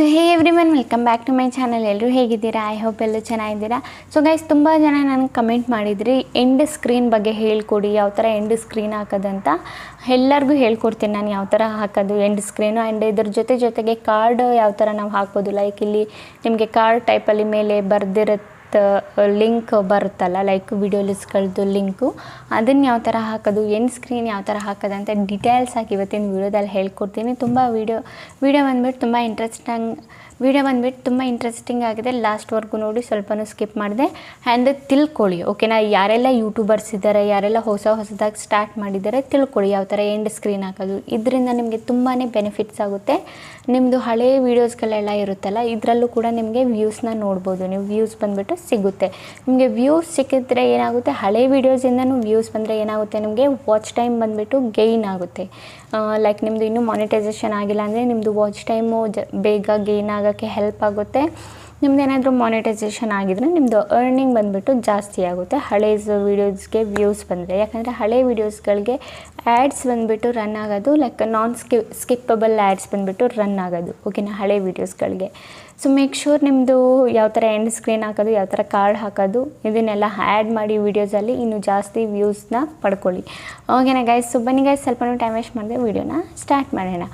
So hey everyone welcome back to my channel. ಎಲ್ಲರೂ ಹೇಗಿದ್ದೀರಾ? I hope ಎಲ್ಲರೂ ಚೆನ್ನಾಗಿದ್ದೀರಾ. ಸೊ ಗೈಸ್, ತುಂಬ ಜನ ನನಗೆ ಕಮೆಂಟ್ ಮಾಡಿದ್ರಿ ಎಂಡ್ ಸ್ಕ್ರೀನ್ ಬಗ್ಗೆ ಹೇಳ್ಕೊಡಿ, ಯಾವ ಥರ ಎಂಡ್ ಸ್ಕ್ರೀನ್ ಹಾಕೋದಂತ. ಎಲ್ಲರಿಗೂ ಹೇಳ್ಕೊಡ್ತೀನಿ ನಾನು ಯಾವ ಥರ ಹಾಕೋದು ಎಂಡ್ ಸ್ಕ್ರೀನು. ಆ್ಯಂಡ್ ಇದ್ರ ಜೊತೆಗೆ ಕಾರ್ಡ್ ಯಾವ ಥರ ನಾವು ಹಾಕ್ಬೋದು. ಲೈಕ್ ಇಲ್ಲಿ ನಿಮಗೆ ಕಾರ್ಡ್ ಟೈಪಲ್ಲಿ ಮೇಲೆ ಬರ್ದಿರುತ್ತೆ ಲಿಂಕ್ ಬರುತ್ತಲ್ಲ, ಲೈಕ್ ವಿಡಿಯೋ ಲಿಸ್ಟ್ಗಳದ್ದು ಲಿಂಕು, ಅದನ್ನು ಯಾವ ಥರ ಹಾಕೋದು, ಎಂಡ್ ಸ್ಕ್ರೀನ್ ಯಾವ ಥರ ಹಾಕೋದು ಅಂತ ಡೀಟೇಲ್ಸ್ ಆಗಿ ಇವತ್ತಿನ ವೀಡಿಯೋದಲ್ಲಿ ಹೇಳ್ಕೊಡ್ತೀನಿ. ತುಂಬ ವೀಡಿಯೋ ಬಂದುಬಿಟ್ಟು ತುಂಬ ಇಂಟ್ರೆಸ್ಟಿಂಗ್ ಆಗಿದೆ. ಲಾಸ್ಟ್ವರೆಗೂ ನೋಡಿ, ಸ್ವಲ್ಪನೂ ಸ್ಕಿಪ್ ಮಾಡಿದೆ. ಆ್ಯಂಡ್ ತಿಳ್ಕೊಳ್ಳಿ, ಓಕೆನಾ? ಯಾರೆಲ್ಲ ಯೂಟ್ಯೂಬರ್ಸ್ ಇದ್ದಾರೆ, ಯಾರೆಲ್ಲ ಹೊಸದಾಗಿ ಸ್ಟಾರ್ಟ್ ಮಾಡಿದ್ದಾರೆ, ತಿಳ್ಕೊಳ್ಳಿ ಯಾವ ಥರ ಎಂಡ್ ಸ್ಕ್ರೀನ್ ಹಾಕೋದು. ಇದರಿಂದ ನಿಮಗೆ ತುಂಬಾ ಬೆನಿಫಿಟ್ಸ್ ಆಗುತ್ತೆ. ನಿಮ್ಮದು ಹಳೇ ವೀಡಿಯೋಸ್ಗಳೆಲ್ಲ ಇರುತ್ತಲ್ಲ, ಇದರಲ್ಲೂ ಕೂಡ ನಿಮಗೆ ವ್ಯೂಸ್ನ ನೋಡ್ಬೋದು. ನೀವು ವ್ಯೂಸ್ ಬಂದುಬಿಟ್ಟು ಸಿಗುತ್ತೆ. ನಿಮಗೆ ವ್ಯೂಸ್ ಸಿಕ್ಕಿದ್ರೆ ಏನಾಗುತ್ತೆ, ಹಳೆ ವೀಡಿಯೋಸಿಂದನೂ ವ್ಯೂಸ್ ಬಂದರೆ ಏನಾಗುತ್ತೆ, ನಿಮಗೆ ವಾಚ್ ಟೈಮ್ ಬಂದುಬಿಟ್ಟು ಗೈನ್ ಆಗುತ್ತೆ. ಲೈಕ್ ನಿಮ್ಮದು ಇನ್ನೂ ಮಾನಿಟೈಸೇಷನ್ ಆಗಿಲ್ಲ ಅಂದರೆ ನಿಮ್ಮದು ವಾಚ್ ಟೈಮು ಬೇಗ ಗೈನ್ ಆಗೋಕ್ಕೆ ಹೆಲ್ಪ್ ಆಗುತ್ತೆ. ನಿಮ್ದು ಏನಾದರೂ ಮಾನಿಟೈಸೇಷನ್ ಆಗಿದ್ರೆ ನಿಮ್ಮದು ಅರ್ನಿಂಗ್ ಬಂದುಬಿಟ್ಟು ಜಾಸ್ತಿ ಆಗುತ್ತೆ ಹಳೆ ವೀಡಿಯೋಸ್ಗೆ ವ್ಯೂಸ್ ಬಂದರೆ. ಯಾಕಂದರೆ ಹಳೆ ವೀಡಿಯೋಸ್ಗಳಿಗೆ ಆ್ಯಡ್ಸ್ ಬಂದುಬಿಟ್ಟು ರನ್ ಆಗೋದು, ಲೈಕ್ ಸ್ಕಿಪ್ಪಬಲ್ ಆ್ಯಡ್ಸ್ ಬಂದುಬಿಟ್ಟು ರನ್ ಆಗೋದು, ಓಕೆನಾ, ಹಳೆ ವೀಡಿಯೋಸ್ಗಳಿಗೆ. ಸೊ ಮೇಕ್ ಶೂರ್ ನಿಮ್ಮದು ಯಾವ ಥರ ಎಂಡ್ ಸ್ಕ್ರೀನ್ ಹಾಕೋದು, ಯಾವ ಥರ ಕಾರ್ಡ್ ಹಾಕೋದು, ಇದನ್ನೆಲ್ಲ ಆ್ಯಡ್ ಮಾಡಿ ವೀಡಿಯೋಸಲ್ಲಿ ಇನ್ನೂ ಜಾಸ್ತಿ ವ್ಯೂಸ್ನ ಪಡ್ಕೊಳ್ಳಿ, ಓಕೆನಾ ಗೈಸ್? ಸೊ ಬನ್ನಿ ಗೈಸ್, ಸ್ವಲ್ಪ ಟೈಮ್ ವೇಸ್ಟ್ ಮಾಡಿದೆ, ವೀಡಿಯೋನ ಸ್ಟಾರ್ಟ್ ಮಾಡೋಣ.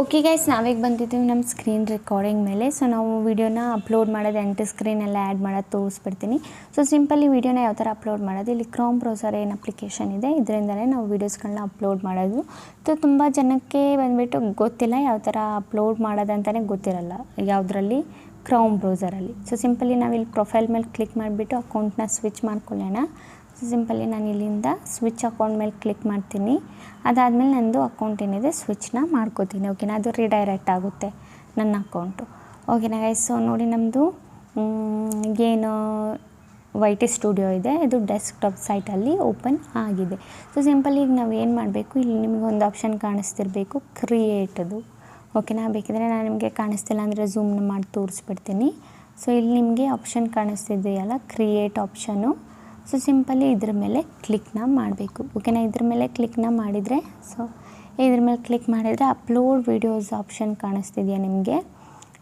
ಓಕೆ ಗೈಸ್, ನಾವೀಗ ಬಂದಿದ್ದೀವಿ ನಮ್ಮ ಸ್ಕ್ರೀನ್ ರೆಕಾರ್ಡಿಂಗ್ ಮೇಲೆ. ಸೊ ನಾವು ವೀಡಿಯೋನ ಅಪ್ಲೋಡ್ ಮಾಡೋದು, ಎಂಟು ಸ್ಕ್ರೀನೆಲ್ಲ ಆ್ಯಡ್ ಮಾಡೋದು ತೋರಿಸ್ಬಿಡ್ತೀನಿ. ಸೊ ಸಿಂಪಲಿ ವೀಡಿಯೋನ ಯಾವ ಥರ ಅಪ್ಲೋಡ್ ಮಾಡೋದು, ಇಲ್ಲಿ ಕ್ರೋಮ್ ಬ್ರೌಸರ್ ಏನು ಅಪ್ಲಿಕೇಶನ್ ಇದೆ, ಇದರಿಂದಲೇ ನಾವು ವೀಡಿಯೋಸ್ಗಳನ್ನ ಅಪ್ಲೋಡ್ ಮಾಡೋದು. ಸೊ ತುಂಬ ಜನಕ್ಕೆ ಬಂದುಬಿಟ್ಟು ಗೊತ್ತಿಲ್ಲ ಯಾವ ಥರ ಅಪ್ಲೋಡ್ ಮಾಡೋದಂತಲೇ ಗೊತ್ತಿರಲ್ಲ ಯಾವುದರಲ್ಲಿ, ಕ್ರೋಮ್ ಬ್ರೌಸರಲ್ಲಿ. ಸೊ ಸಿಂಪಲಿ ನಾವಿಲ್ಲಿ ಪ್ರೊಫೈಲ್ ಮೇಲೆ ಕ್ಲಿಕ್ ಮಾಡಿಬಿಟ್ಟು ಅಕೌಂಟ್ನ ಸ್ವಿಚ್ ಮಾಡ್ಕೊಳ್ಳೋಣ. ಸೊ ಸಿಂಪಲಿ ನಾನು ಇಲ್ಲಿಂದ ಸ್ವಿಚ್ ಅಕೌಂಟ್ ಮೇಲೆ ಕ್ಲಿಕ್ ಮಾಡ್ತೀನಿ. ಅದಾದಮೇಲೆ ನಂದು ಅಕೌಂಟ್ ಏನಿದೆ ಸ್ವಿಚ್ನ ಮಾಡ್ಕೋತೀನಿ, ಓಕೆನಾ? ಅದು ರಿಡೈರೆಕ್ಟ್ ಆಗುತ್ತೆ ನನ್ನ ಅಕೌಂಟು, ಓಕೆನಾ ಗೈಸ್? ಸೊ ನೋಡಿ, ನಮ್ಮದು ಏನು YT ಸ್ಟುಡಿಯೋ ಇದೆ, ಇದು ಡೆಸ್ಕ್ಟಾಪ್ ಸೈಟಲ್ಲಿ ಓಪನ್ ಆಗಿದೆ. ಸೊ ಸಿಂಪಲ್ ಈಗ ನಾವು ಏನು ಮಾಡಬೇಕು, ಇಲ್ಲಿ ನಿಮಗೆ ಒಂದು ಆಪ್ಷನ್ ಕಾಣಿಸ್ತಿರಬೇಕು, ಕ್ರಿಯೇಟದು, ಓಕೆನಾ? ಬೇಕಿದ್ರೆ ನಾನು ನಿಮಗೆ ಕಾಣಿಸ್ತಿಲ್ಲ ಅಂದರೆ ಝೂಮ್ನ ಮಾಡಿ ತೋರಿಸ್ಬಿಡ್ತೀನಿ. ಸೊ ಇಲ್ಲಿ ನಿಮಗೆ ಆಪ್ಷನ್ ಕಾಣಿಸ್ತಿದೆಯಲ್ಲ, ಕ್ರಿಯೇಟ್ ಆಪ್ಷನು. ಸೊ ಸಿಂಪಲಿ ಇದ್ರ ಮೇಲೆ ಕ್ಲಿಕ್ನ ಮಾಡಬೇಕು, ಓಕೆನಾ? ಇದ್ರ ಮೇಲೆ ಕ್ಲಿಕ್ನ ಮಾಡಿದರೆ, ಸೊ ಇದ್ರ ಮೇಲೆ ಕ್ಲಿಕ್ ಮಾಡಿದರೆ ಅಪ್ಲೋಡ್ ವೀಡಿಯೋಸ್ ಆಪ್ಷನ್ ಕಾಣಿಸ್ತಿದೆಯಾ ನಿಮಗೆ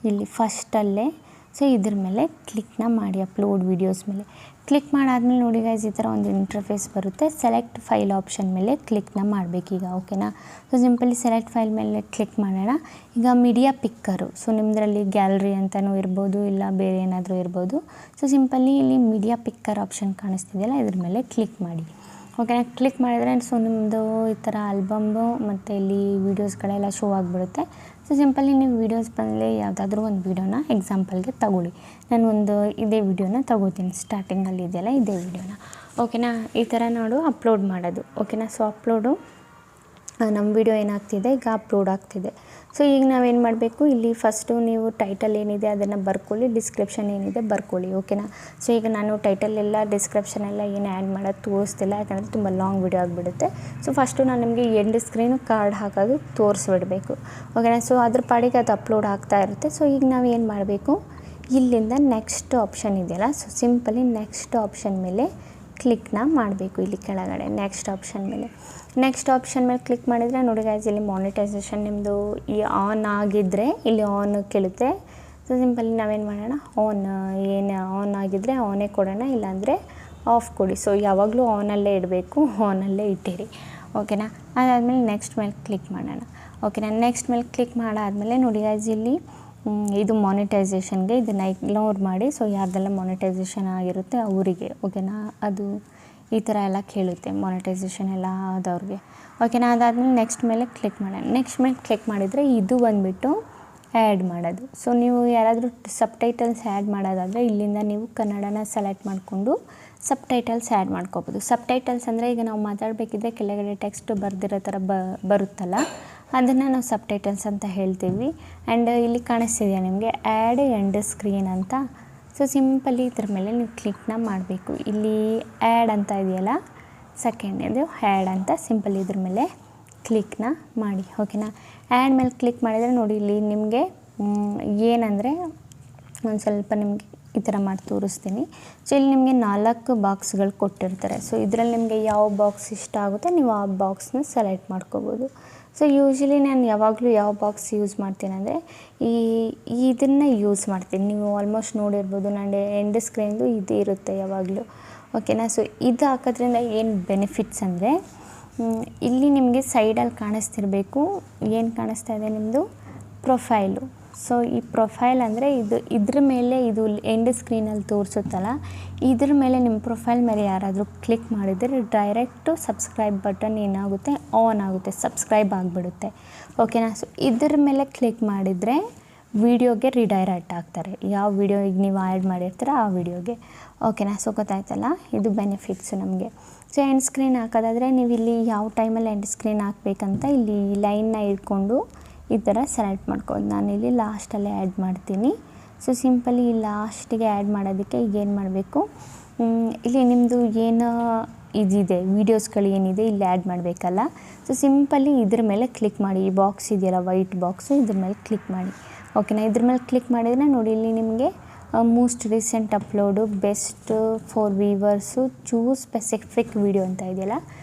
ಇಲ್ಲಿ ಫಸ್ಟಲ್ಲೇ. ಸೊ ಇದ್ರ ಮೇಲೆ ಕ್ಲಿಕ್ನ ಮಾಡಿ, ಅಪ್ಲೋಡ್ ವೀಡಿಯೋಸ್ ಮೇಲೆ ಕ್ಲಿಕ್ ಮಾಡಾದ್ಮೇಲೆ ನೋಡಿ ಗೈಸ್, ಈ ಥರ ಒಂದು ಇಂಟರ್ಫೇಸ್ ಬರುತ್ತೆ. ಸೆಲೆಕ್ಟ್ ಫೈಲ್ ಆಪ್ಷನ್ ಮೇಲೆ ಕ್ಲಿಕ್ನ ಮಾಡಬೇಕೀಗ, ಓಕೆನಾ? ಸೊ ಸಿಂಪಲಿ ಸೆಲೆಕ್ಟ್ ಫೈಲ್ ಮೇಲೆ ಕ್ಲಿಕ್ ಮಾಡೋಣ. ಈಗ ಮೀಡಿಯಾ ಪಿಕ್ಕರು, ಸೊ ನಿಮ್ಮದ್ರಲ್ಲಿ ಗ್ಯಾಲರಿ ಅಂತಲೂ ಇರ್ಬೋದು, ಇಲ್ಲ ಬೇರೆ ಏನಾದರೂ ಇರ್ಬೋದು. ಸೊ ಸಿಂಪಲಿ ಇಲ್ಲಿ ಮೀಡಿಯಾ ಪಿಕ್ಕರ್ ಆಪ್ಷನ್ ಕಾಣಿಸ್ತಿದೆಯಲ್ಲ, ಇದ್ರ ಮೇಲೆ ಕ್ಲಿಕ್ ಮಾಡಿ, ಓಕೆನಾ? ಕ್ಲಿಕ್ ಮಾಡಿದ್ರೆ ಸೊ ನಿಮ್ಮದು ಈ ಥರ ಆಲ್ಬಮ್ಮು ಮತ್ತು ಇಲ್ಲಿ ವೀಡಿಯೋಸ್ಗಳೆಲ್ಲ ಶೋ ಆಗಿಬಿಡುತ್ತೆ. ಸೊ ಸಿಂಪಲಿ ನೀವು ವೀಡಿಯೋಸ್ ಬಂದರೆ ಯಾವುದಾದ್ರೂ ಒಂದು ವೀಡಿಯೋನ ಎಕ್ಸಾಂಪಲ್ಗೆ ತಗೊಳ್ಳಿ. ನಾನು ಒಂದು ಇದೇ ವೀಡಿಯೋನ ತಗೋತೀನಿ, ಸ್ಟಾರ್ಟಿಂಗಲ್ಲಿ ಇದೆಯಲ್ಲ ಇದೇ ವೀಡಿಯೋನ, ಓಕೆನಾ? ಈ ಥರ ನೋಡು ಅಪ್ಲೋಡ್ ಮಾಡೋದು, ಓಕೆನಾ? ಸೊ ಅಪ್ಲೋಡು ನಮ್ಮ ವೀಡಿಯೋ ಏನಾಗ್ತಿದೆ ಈಗ ಅಪ್ಲೋಡ್ ಆಗ್ತಿದೆ. ಸೊ ಈಗ ನಾವೇನು ಮಾಡಬೇಕು, ಇಲ್ಲಿ ಫಸ್ಟು ನೀವು ಟೈಟಲ್ ಏನಿದೆ ಅದನ್ನು ಬರ್ಕೊಳ್ಳಿ, ಡಿಸ್ಕ್ರಿಪ್ಷನ್ ಏನಿದೆ ಬರ್ಕೊಳ್ಳಿ, ಓಕೆನಾ? ಸೊ ಈಗ ನಾನು ಟೈಟಲ್ ಎಲ್ಲ ಡಿಸ್ಕ್ರಿಪ್ಷನ್ ಎಲ್ಲ ಏನು ಆ್ಯಡ್ ಮಾಡೋದು ತೋರಿಸ್ತಿಲ್ಲ, ಯಾಕಂದರೆ ತುಂಬ ಲಾಂಗ್ ವೀಡಿಯೋ ಆಗಿಬಿಡುತ್ತೆ. ಸೊ ಫಸ್ಟು ನಾನು ನಿಮಗೆ ಎಂಡ್ ಸ್ಕ್ರೀನು ಕಾರ್ಡ್ ಹಾಕೋದು ತೋರಿಸ್ಬಿಡ್ಬೇಕು, ಓಕೆನಾ? ಸೊ ಅದ್ರ ಪಾಡಿಗೆ ಅದು ಅಪ್ಲೋಡ್ ಆಗ್ತಾ ಇರುತ್ತೆ. ಸೊ ಈಗ ನಾವು ಏನು ಮಾಡಬೇಕು, ಇಲ್ಲಿಂದ ನೆಕ್ಸ್ಟ್ ಆಪ್ಷನ್ ಇದೆಯಲ್ಲ, ಸೊ ಸಿಂಪಲಿ ನೆಕ್ಸ್ಟ್ ಆಪ್ಷನ್ ಮೇಲೆ ಕ್ಲಿಕ್ನ ಮಾಡಬೇಕು. ಇಲ್ಲಿ ಕೆಳಗಡೆ ನೆಕ್ಸ್ಟ್ ಆಪ್ಷನ್ ಮೇಲೆ ಕ್ಲಿಕ್ ಮಾಡಿದರೆ ನೋಡಿ ಗೈಸ್, ಇಲ್ಲಿ ಮಾನಿಟೈಸೇಷನ್ ನಿಮ್ಮದು ಈ ಆನ್ ಆಗಿದ್ದರೆ ಇಲ್ಲಿ ಆನ್ ಕೇಳುತ್ತೆ. ಸೊ ಸಿಂಪಲಿ ನಾವೇನು ಮಾಡೋಣ, ಆನ್ ಆಗಿದ್ದರೆ ಆನೇ ಕೊಡೋಣ, ಇಲ್ಲಾಂದರೆ ಆಫ್ ಕೊಡಿ. ಸೊ ಯಾವಾಗಲೂ ಆನಲ್ಲೇ ಇಡಬೇಕು, ಆನಲ್ಲೇ ಇಟ್ಟಿರಿ, ಓಕೆನಾ? ಅದಾದಮೇಲೆ ನೆಕ್ಸ್ಟ್ ಮೇಲೆ ಕ್ಲಿಕ್ ಮಾಡೋಣ, ಓಕೆನಾ? ನೆಕ್ಸ್ಟ್ ಮೇಲೆ ಕ್ಲಿಕ್ ಮಾಡಾದಮೇಲೆ ನೋಡಿ ಗೈಸ್, ಇಲ್ಲಿ ಇದು ಮಾನಿಟೈಸೇಷನ್ಗೆ ಇದನ್ನು ಇಗ್ನೋರ್ ಮಾಡಿ. ಸೊ ಯಾರ್ದೆಲ್ಲ ಮಾನಿಟೈಸೇಷನ್ ಆಗಿರುತ್ತೆ ಅವರಿಗೆ, ಓಕೆನಾ? ಅದು ಈ ಥರ ಎಲ್ಲ ಕೇಳುತ್ತೆ ಮಾನಿಟೈಸೇಷನ್ ಎಲ್ಲ ಆದವ್ರಿಗೆ, ಓಕೆನಾ? ಅದಾದಮೇಲೆ ನೆಕ್ಸ್ಟ್ ಮೇಲೆ ಕ್ಲಿಕ್ ಮಾಡೋಣ. ನೆಕ್ಸ್ಟ್ ಮೇಲೆ ಕ್ಲಿಕ್ ಮಾಡಿದರೆ ಇದು ಬಂದುಬಿಟ್ಟು ಆ್ಯಡ್ ಮಾಡೋದು. ಸೊ ನೀವು ಯಾರಾದರೂ ಸಬ್ಟೈಟಲ್ಸ್ ಆ್ಯಡ್ ಮಾಡೋದಾದರೆ ಇಲ್ಲಿಂದ ನೀವು ಕನ್ನಡನ ಸೆಲೆಕ್ಟ್ ಮಾಡಿಕೊಂಡು ಸಬ್ಟೈಟಲ್ಸ್ ಆ್ಯಡ್ ಮಾಡ್ಕೋಬೋದು. ಸಬ್ಟೈಟಲ್ಸ್ ಅಂದರೆ ಈಗ ನಾವು ಮಾತಾಡಬೇಕಿದ್ರೆ ಕೆಳಗಡೆ ಟೆಕ್ಸ್ಟ್ ಬರ್ದಿರೋ ಥರ ಬರುತ್ತಲ್ಲ, ಅದನ್ನು ನಾವು ಸಬ್ಟೈಟಲ್ಸ್ ಅಂತ ಹೇಳ್ತೀವಿ. ಆ್ಯಂಡ್ ಇಲ್ಲಿ ಕಾಣಿಸ್ತಿದೆಯಾ ನಿಮಗೆ ಆ್ಯಡ್ ಎಂಡ್ ಸ್ಕ್ರೀನ್ ಅಂತ. ಸೊ ಸಿಂಪಲಿ ಇದ್ರ ಮೇಲೆ ನೀವು ಕ್ಲಿಕ್ನ ಮಾಡಬೇಕು. ಇಲ್ಲಿ ಆ್ಯಡ್ ಅಂತ ಇದೆಯಲ್ಲ, ಸೆಕೆಂಡ್ ಇದು ಆ್ಯಡ್ ಅಂತ, ಸಿಂಪಲಿ ಇದ್ರ ಮೇಲೆ ಕ್ಲಿಕ್ನ ಮಾಡಿ, ಓಕೆನಾ? ಆ್ಯಡ್ ಮೇಲೆ ಕ್ಲಿಕ್ ಮಾಡಿದರೆ ನೋಡಿ, ಇಲ್ಲಿ ನಿಮಗೆ ಏನಂದರೆ ಒಂದು ಸ್ವಲ್ಪ ನಿಮಗೆ ಈ ಥರ ಮಾಡಿ ತೋರಿಸ್ತೀನಿ. ಸೊ ಇಲ್ಲಿ ನಿಮಗೆ 4 ಬಾಕ್ಸ್ಗಳು ಕೊಟ್ಟಿರ್ತಾರೆ. ಸೊ ಇದರಲ್ಲಿ ನಿಮಗೆ ಯಾವ ಬಾಕ್ಸ್ ಇಷ್ಟ ಆಗುತ್ತೆ ನೀವು ಆ ಬಾಕ್ಸ್ನ ಸೆಲೆಕ್ಟ್ ಮಾಡ್ಕೋಬೋದು. ಸೊ ಯೂಶ್ವಲಿ ನಾನು ಯಾವಾಗಲೂ ಯಾವ ಬಾಕ್ಸ್ ಯೂಸ್ ಮಾಡ್ತೀನಿ ಅಂದರೆ ಇದನ್ನು ಯೂಸ್ ಮಾಡ್ತೀನಿ. ನೀವು ಆಲ್ಮೋಸ್ಟ್ ನೋಡಿರ್ಬೋದು ನನ್ನ ಎಂಡ್ ಸ್ಕ್ರೀನ್ದು ಇದು ಇರುತ್ತೆ ಯಾವಾಗಲೂ. ಓಕೆನಾ. ಸೊ ಇದು ಹಾಕೋದ್ರಿಂದ ಏನು ಬೆನಿಫಿಟ್ಸ್ ಅಂದರೆ ಇಲ್ಲಿ ನಿಮಗೆ ಸೈಡಲ್ಲಿ ಕಾಣಿಸ್ತಿರಬೇಕು, ಏನು ಕಾಣಿಸ್ತಾ ಇದೆ ನಿಮ್ಮದು ಪ್ರೊಫೈಲು. ಸೊ ಈ ಪ್ರೊಫೈಲ್ ಅಂದರೆ ಇದ್ರ ಮೇಲೆ ಇದು ಎಂಡ್ ಸ್ಕ್ರೀನಲ್ಲಿ ತೋರಿಸುತ್ತಲ್ಲ, ಇದ್ರ ಮೇಲೆ ನಿಮ್ಮ ಪ್ರೊಫೈಲ್ ಮೇಲೆ ಯಾರಾದರೂ ಕ್ಲಿಕ್ ಮಾಡಿದರೆ ಡೈರೆಕ್ಟು ಸಬ್ಸ್ಕ್ರೈಬ್ ಬಟನ್ ಏನಾಗುತ್ತೆ ಆನ್ ಆಗುತ್ತೆ, ಸಬ್ಸ್ಕ್ರೈಬ್ ಆಗಿಬಿಡುತ್ತೆ. ಓಕೆನಾ. ಸೊ ಇದ್ರ ಮೇಲೆ ಕ್ಲಿಕ್ ಮಾಡಿದರೆ ವೀಡಿಯೋಗೆ ರಿಡೈರೆಕ್ಟ್ ಆಗ್ತಾರೆ, ಯಾವ ವೀಡಿಯೋ ಈಗ ನೀವು ಆ್ಯಡ್ ಮಾಡಿರ್ತೀರ ಆ ವೀಡಿಯೋಗೆ. ಓಕೆನಾ. ಸೊ ಗೊತ್ತಾಯ್ತಲ್ಲ, ಇದು ಬೆನಿಫಿಟ್ಸು ನಮಗೆ. ಸೊ ಎಂಡ್ ಸ್ಕ್ರೀನ್ ಹಾಕೋದಾದರೆ ನೀವು ಇಲ್ಲಿ ಯಾವ ಟೈಮಲ್ಲಿ ಎಂಡ್ ಸ್ಕ್ರೀನ್ ಹಾಕಬೇಕಂತ ಇಲ್ಲಿ ಲೈನ್ನ ಇಟ್ಕೊಂಡು ಈ ಥರ ಸೆಲೆಕ್ಟ್ ಮಾಡ್ಕೊಳ್ಳೋದು. ನಾನಿಲ್ಲಿ ಲಾಸ್ಟಲ್ಲೇ ಆ್ಯಡ್ ಮಾಡ್ತೀನಿ. ಸೊ ಸಿಂಪಲಿ ಲಾಸ್ಟಿಗೆ ಆ್ಯಡ್ ಮಾಡೋದಕ್ಕೆ ಈಗ ಏನು ಮಾಡಬೇಕು, ಇಲ್ಲಿ ನಿಮ್ಮದು ಏನು ಇದಿದೆ ವೀಡಿಯೋಸ್ಗಳು ಏನಿದೆ ಇಲ್ಲಿ ಆ್ಯಡ್ ಮಾಡಬೇಕಲ್ಲ. ಸೊ ಸಿಂಪಲಿ ಇದ್ರ ಮೇಲೆ ಕ್ಲಿಕ್ ಮಾಡಿ, ಈ ಬಾಕ್ಸ್ ಇದೆಯಲ್ಲ ವೈಟ್ ಬಾಕ್ಸು, ಇದ್ರ ಮೇಲೆ ಕ್ಲಿಕ್ ಮಾಡಿ. ಓಕೆನಾ. ಇದ್ರ ಮೇಲೆ ಕ್ಲಿಕ್ ಮಾಡಿದರೆ ನೋಡಿ ಇಲ್ಲಿ ನಿಮಗೆ most recent upload, best for viewers, choose specific video ಅಂತ ಇದೆಯಲ್ಲ,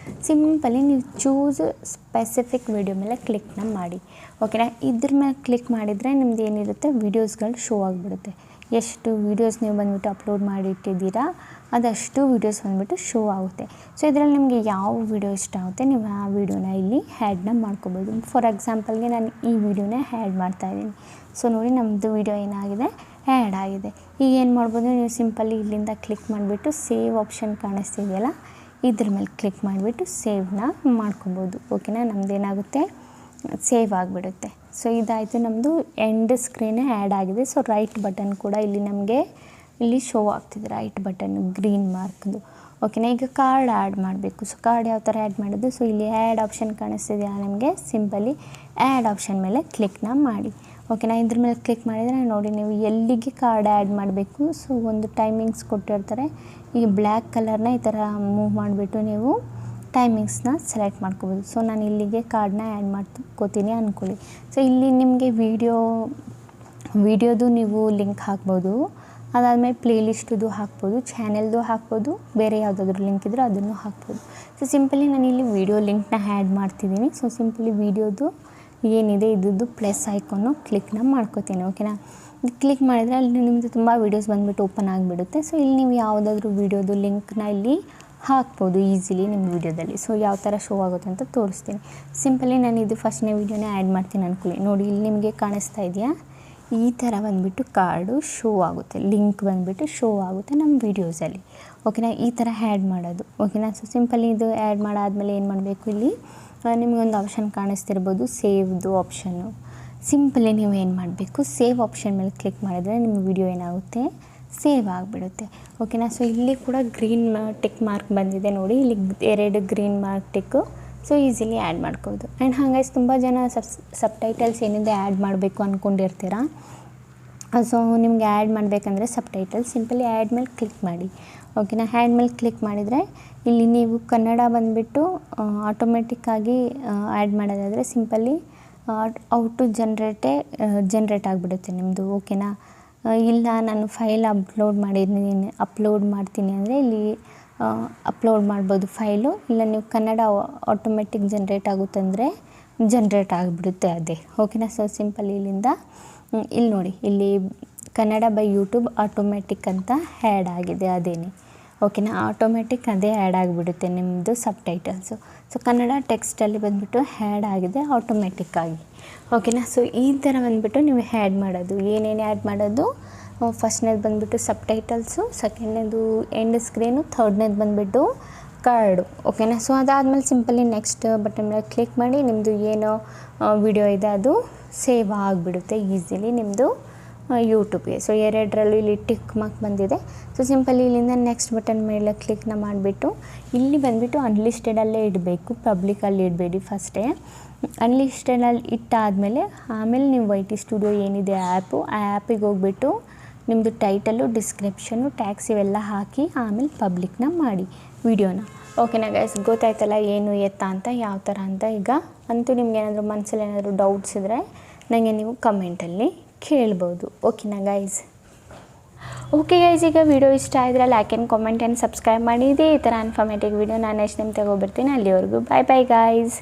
ಸಿಂಪಲಿ ನೀವು ಚೂಸ್ ಸ್ಪೆಸಿಫಿಕ್ ವೀಡಿಯೋ ಮೇಲೆ ಕ್ಲಿಕ್ನ ಮಾಡಿ. ಓಕೆನಾ. ಇದ್ರ ಮೇಲೆ ಕ್ಲಿಕ್ ಮಾಡಿದರೆ ನಿಮ್ದು ಏನಿರುತ್ತೆ ವೀಡಿಯೋಸ್ಗಳು ಶೋ ಆಗಿಬಿಡುತ್ತೆ. ಎಷ್ಟು ವೀಡಿಯೋಸ್ ನೀವು ಬಂದುಬಿಟ್ಟು ಅಪ್ಲೋಡ್ ಮಾಡಿಟ್ಟಿದ್ದೀರಾ ಅದಷ್ಟು ವೀಡಿಯೋಸ್ ಬಂದುಬಿಟ್ಟು ಶೋ ಆಗುತ್ತೆ. ಸೊ ಇದರಲ್ಲಿ ನಿಮಗೆ ಯಾವ ವೀಡಿಯೋ ಇಷ್ಟ ಆಗುತ್ತೆ ನೀವು ಆ ವೀಡಿಯೋನ ಇಲ್ಲಿ ಆ್ಯಡ್ನ ಮಾಡ್ಕೋಬೋದು. ಫಾರ್ ಎಕ್ಸಾಂಪಲ್ಗೆ ನಾನು ಈ ವಿಡಿಯೋನ ಆ್ಯಡ್ ಮಾಡ್ತಾಯಿದ್ದೀನಿ. ಸೊ ನೋಡಿ ನಮ್ಮದು ವೀಡಿಯೋ ಏನಾಗಿದೆ ಆ್ಯಡ್ ಆಗಿದೆ. ಈಗ ಏನು ಮಾಡ್ಬೋದು, ನೀವು ಸಿಂಪಲಿ ಇಲ್ಲಿಂದ ಕ್ಲಿಕ್ ಮಾಡಿಬಿಟ್ಟು ಸೇವ್ ಆಪ್ಷನ್ ಕಾಣಿಸ್ತಿದೆಯಲ್ಲ ಇದ್ರ ಮೇಲೆ ಕ್ಲಿಕ್ ಮಾಡಿಬಿಟ್ಟು ಸೇವ್ನ ಮಾಡ್ಕೊಬೋದು. ಓಕೆನಾ. ನಮ್ಮದೇನಾಗುತ್ತೆ ಸೇವ್ ಆಗಿಬಿಡುತ್ತೆ. ಸೊ ಇದಾಯಿತು ನಮ್ಮದು ಎಂಡ್ ಸ್ಕ್ರೀನೇ ಆ್ಯಡ್ ಆಗಿದೆ. ಸೊ ರೈಟ್ ಬಟನ್ ಕೂಡ ಇಲ್ಲಿ ನಮಗೆ ಇಲ್ಲಿ ಶೋ ಆಗ್ತಿದೆ, ರೈಟ್ ಬಟನ್ ಗ್ರೀನ್ ಮಾರ್ಕ್ದು. ಓಕೆನಾ. ಈಗ ಕಾರ್ಡ್ ಆ್ಯಡ್ ಮಾಡಬೇಕು. ಸೊ ಕಾರ್ಡ್ ಯಾವ ಥರ ಆ್ಯಡ್ ಮಾಡೋದು, ಸೊ ಇಲ್ಲಿ ಆ್ಯಡ್ ಆಪ್ಷನ್ ಕಾಣಿಸ್ತಿದೆಯಾ ನಿಮಗೆ, ಸಿಂಪಲಿ ಆ್ಯಡ್ ಆಪ್ಷನ್ ಮೇಲೆ ಕ್ಲಿಕ್ನ ಮಾಡಿ. ಓಕೆನಾ. ಇದ್ರ ಮೇಲೆ ಕ್ಲಿಕ್ ಮಾಡಿದರೆ ನೋಡಿ ನೀವು ಎಲ್ಲಿಗೆ ಕಾರ್ಡ್ ಆ್ಯಡ್ ಮಾಡಬೇಕು. ಸೊ ಒಂದು ಟೈಮಿಂಗ್ಸ್ ಕೊಟ್ಟಿರ್ತಾರೆ, ಈ ಬ್ಲ್ಯಾಕ್ ಕಲರ್ನ ಈ ಥರ ಮೂವ್ ಮಾಡಿಬಿಟ್ಟು ನೀವು ಟೈಮಿಂಗ್ಸ್ನ ಸೆಲೆಕ್ಟ್ ಮಾಡ್ಕೋಬೋದು. ಸೊ ನಾನು ಇಲ್ಲಿಗೆ ಕಾರ್ಡ್ನ ಆ್ಯಡ್ ಮಾಡ್ಕೋತೀನಿ ಅಂದ್ಕೊಳ್ಳಿ. ಸೊ ಇಲ್ಲಿ ನಿಮಗೆ ವೀಡಿಯೋದು ನೀವು ಲಿಂಕ್ ಹಾಕ್ಬೋದು, ಅದಾದಮೇಲೆ ಪ್ಲೇಲಿಸ್ಟದು ಹಾಕ್ಬೋದು, ಚಾನೆಲ್ದು ಹಾಕ್ಬೋದು, ಬೇರೆ ಯಾವುದಾದ್ರೂ ಲಿಂಕ್ ಇದ್ದರೆ ಅದನ್ನು ಹಾಕ್ಬೋದು. ಸೊ ಸಿಂಪಲಿ ನಾನು ಇಲ್ಲಿ ವೀಡಿಯೋ ಲಿಂಕ್ನ ಆ್ಯಡ್ ಮಾಡ್ತಿದ್ದೀನಿ. ಸೊ ಸಿಂಪಲಿ ವೀಡಿಯೋದು ಏನಿದೆ ಇದ್ದು ಪ್ಲಸ್ ಐಕಾನು ಕ್ಲಿಕ್ನ ಮಾಡ್ಕೋತೀನಿ. ಓಕೆನಾ. ಕ್ಲಿಕ್ ಮಾಡಿದರೆ ಅಲ್ಲಿ ನಿಮ್ಮದು ತುಂಬ ವೀಡಿಯೋಸ್ ಬಂದುಬಿಟ್ಟು ಓಪನ್ ಆಗಿಬಿಡುತ್ತೆ. ಸೊ ಇಲ್ಲಿ ನೀವು ಯಾವುದಾದ್ರೂ ವೀಡಿಯೋದು ಲಿಂಕ್ನ ಇಲ್ಲಿ ಹಾಕ್ಬೋದು ಈಸಿಲಿ ನಿಮ್ಮ ವೀಡಿಯೋದಲ್ಲಿ. ಸೊ ಯಾವ ಥರ ಶೋ ಆಗುತ್ತೆ ಅಂತ ತೋರಿಸ್ತೀನಿ. ಸಿಂಪಲಿ ನಾನು ಇದು ಫಸ್ಟ್ನೇ ವೀಡಿಯೋನೇ ಆ್ಯಡ್ ಮಾಡ್ತೀನಿ ಅಂದ್ಕೊಳ್ಳಿ. ನೋಡಿ ಇಲ್ಲಿ ನಿಮಗೆ ಕಾಣಿಸ್ತಾ ಇದೆಯಾ, ಈ ಥರ ಬಂದುಬಿಟ್ಟು ಕಾರ್ಡು ಶೋ ಆಗುತ್ತೆ, ಲಿಂಕ್ ಬಂದುಬಿಟ್ಟು ಶೋ ಆಗುತ್ತೆ ನಮ್ಮ ವೀಡಿಯೋಸಲ್ಲಿ. ಓಕೆನಾ. ಈ ಥರ ಆ್ಯಡ್ ಮಾಡೋದು. ಓಕೆನಾ. ಸೊ ಸಿಂಪಲಿ ಇದು ಆ್ಯಡ್ ಮಾಡಾದಮೇಲೆ ಏನು ಮಾಡಬೇಕು, ಇಲ್ಲಿ ನಿಮಗೊಂದು ಆಪ್ಷನ್ ಕಾಣಿಸ್ತಿರ್ಬೋದು ಸೇವ್ದು ಆಪ್ಷನ್ನು. ಸಿಂಪಲಿ ನೀವು ಏನು ಮಾಡಬೇಕು, ಸೇವ್ ಆಪ್ಷನ್ ಮೇಲೆ ಕ್ಲಿಕ್ ಮಾಡಿದರೆ ನಿಮ್ಮ ವಿಡಿಯೋ ಏನಾಗುತ್ತೆ ಸೇವ್ ಆಗಿಬಿಡುತ್ತೆ. ಓಕೆನಾ. ಸೊ ಇಲ್ಲಿ ಕೂಡ ಗ್ರೀನ್ ಟಿಕ್ ಮಾರ್ಕ್ ಬಂದಿದೆ ನೋಡಿ, ಇಲ್ಲಿ 2 green mark tick. So easily add ಮಾಡ್ಕೋಬೋದು. ಆ್ಯಂಡ್ ಹಾಗಾಗಿ ತುಂಬ ಜನ ಸಬ್ ಟೈಟಲ್ಸ್ ಏನಿದೆ ಆ್ಯಡ್ ಮಾಡಬೇಕು ಅಂದ್ಕೊಂಡಿರ್ತೀರ. ಸೊ ನಿಮ್ಗೆ ಆ್ಯಡ್ ಮಾಡಬೇಕಂದ್ರೆ ಸಬ್ ಟೈಟಲ್ ಸಿಂಪಲಿ ಆ್ಯಡ್ ಮೇಲೆ ಕ್ಲಿಕ್ ಮಾಡಿ. ಓಕೆನಾ. ಆ್ಯಡ್ ಮೇಲೆ ಕ್ಲಿಕ್ ಮಾಡಿದರೆ ಇಲ್ಲಿ ನೀವು ಕನ್ನಡ ಬಂದುಬಿಟ್ಟು ಆಟೋಮೆಟಿಕ್ಕಾಗಿ ಆ್ಯಡ್ ಮಾಡೋದಾದರೆ ಸಿಂಪಲಿ ಔಟು ಜನ್ರೇಟ್ ಆಗಿಬಿಡುತ್ತೆ ನಿಮ್ಮದು. ಓಕೆನಾ. ಇಲ್ಲ ನಾನು ಫೈಲ್ ಅಪ್ಲೋಡ್ ಮಾಡ್ತೀನಿ ಅಂದರೆ ಇಲ್ಲಿ ಅಪ್ಲೋಡ್ ಮಾಡ್ಬೋದು ಫೈಲು. ಇಲ್ಲ ನೀವು ಕನ್ನಡ ಆಟೋಮೆಟಿಕ್ ಜನ್ರೇಟ್ ಆಗುತ್ತಂದರೆ ಜನ್ರೇಟ್ ಆಗಿಬಿಡುತ್ತೆ ಅದೇ. ಓಕೆನಾ. ಸೊ ಸಿಂಪಲ್ ಇಲ್ಲಿಂದ ಇಲ್ಲಿ ನೋಡಿ, ಇಲ್ಲಿ ಕನ್ನಡ ಬೈ ಯೂಟ್ಯೂಬ್ ಆಟೋಮೆಟಿಕ್ ಅಂತ ಆ್ಯಡ್ ಆಗಿದೆ ಅದೇನೆ. ಓಕೆನಾ. ಆಟೋಮೆಟಿಕ್ ಅದೇ ಆ್ಯಡ್ ಆಗಿಬಿಡುತ್ತೆ ನಿಮ್ಮದು ಸಬ್ ಟೈಟಲ್ಸು. ಸೊ ಕನ್ನಡ ಟೆಕ್ಸ್ಟಲ್ಲಿ ಬಂದುಬಿಟ್ಟು ಆ್ಯಡ್ ಆಗಿದೆ ಆಟೋಮೆಟಿಕ್ಕಾಗಿ. ಓಕೆನಾ. ಸೊ ಈ ಥರ ಬಂದುಬಿಟ್ಟು ನೀವು ಆ್ಯಡ್ ಮಾಡೋದು. ಏನೇನು ಆ್ಯಡ್ ಮಾಡೋದು, ಫಸ್ಟ್ನೇದು ಬಂದುಬಿಟ್ಟು ಸಬ್ ಟೈಟಲ್ಸು, ಸೆಕೆಂಡ್ನೇದು ಎಂಡ್ ಸ್ಕ್ರೀನು, ಥರ್ಡ್ನೇದು ಬಂದುಬಿಟ್ಟು ಕಾರ್ಡು. ಓಕೆನಾ. ಸೊ ಅದಾದಮೇಲೆ ಸಿಂಪಲಿ ನೆಕ್ಸ್ಟ್ ಬಟನ್ ಮೇಲೆ ಕ್ಲಿಕ್ ಮಾಡಿ ನಿಮ್ಮದು ಏನೋ ವಿಡಿಯೋ ಇದೆ ಅದು ಸೇವ್ ಆಗಿಬಿಡುತ್ತೆ ಈಸಿಲಿ ನಿಮ್ಮದು ಯೂಟ್ಯೂಬ್ಗೆ. ಸೊ ಎರಡರಲ್ಲೂ ಇಲ್ಲಿ ಟಿಕ್ ಮಾರ್ಕ್ ಬಂದಿದೆ. ಸೊ ಸಿಂಪಲಿ ಇಲ್ಲಿಂದ ನೆಕ್ಸ್ಟ್ ಬಟನ್ ಮೇಲೆ ಕ್ಲಿಕ್ನ ಮಾಡಿಬಿಟ್ಟು ಇಲ್ಲಿ ಬಂದುಬಿಟ್ಟು ಅನ್ಲಿಸ್ಟೆಡಲ್ಲೇ ಇಡಬೇಕು, ಪಬ್ಲಿಕಲ್ಲಿ ಇಡಬೇಡಿ. ಫಸ್ಟೇ ಅನ್ಲಿಸ್ಟೆಡಲ್ಲಿ ಇಟ್ಟಾದಮೇಲೆ ಆಮೇಲೆ ನೀವು YT ಸ್ಟುಡಿಯೋ ಏನಿದೆ ಆ್ಯಪು, ಆ ಆ್ಯಪಿಗೆ ಹೋಗ್ಬಿಟ್ಟು ನಿಮ್ಮದು ಟೈಟಲು, ಡಿಸ್ಕ್ರಿಪ್ಷನು, ಟ್ಯಾಗ್ಸ್ ಇವೆಲ್ಲ ಹಾಕಿ ಆಮೇಲೆ ಪಬ್ಲಿಕ್ನ ಮಾಡಿ ವಿಡಿಯೋನ. ಓಕೆನಾ ಗೈಸ್, ಗೊತ್ತಾಯ್ತಲ್ಲ ಏನು ಎತ್ತ ಅಂತ, ಯಾವ ಥರ ಅಂತ. ಈಗ ಅಂತೂ ನಿಮ್ಗೆ ಏನಾದರೂ ಮನಸ್ಸಲ್ಲಿ ಏನಾದರೂ ಡೌಟ್ಸ್ ಇದ್ದರೆ ನನಗೆ ನೀವು ಕಮೆಂಟಲ್ಲಿ ಕೇಳ್ಬೋದು. ಓಕೆನಾ ಗೈಸ್. ಓಕೆ ಗೈಸ್, ಈಗ ವಿಡಿಯೋ ಇಷ್ಟ ಆಗಿದ್ರೆ like and comment and subscribe ಮಾಡಿ. ಇದೇ ಈ ಥರ ಇನ್ಫಾರ್ಮೇಟಿವ್ ವಿಡಿಯೋ ನಾನು ನೆಕ್ಸ್ಟ್ ಟೈಮ್ ತಗೊಬರ್ತೀನಿ. ಅಲ್ಲಿವರೆಗೂ ಬಾಯ್ ಬಾಯ್ ಗೈಸ್.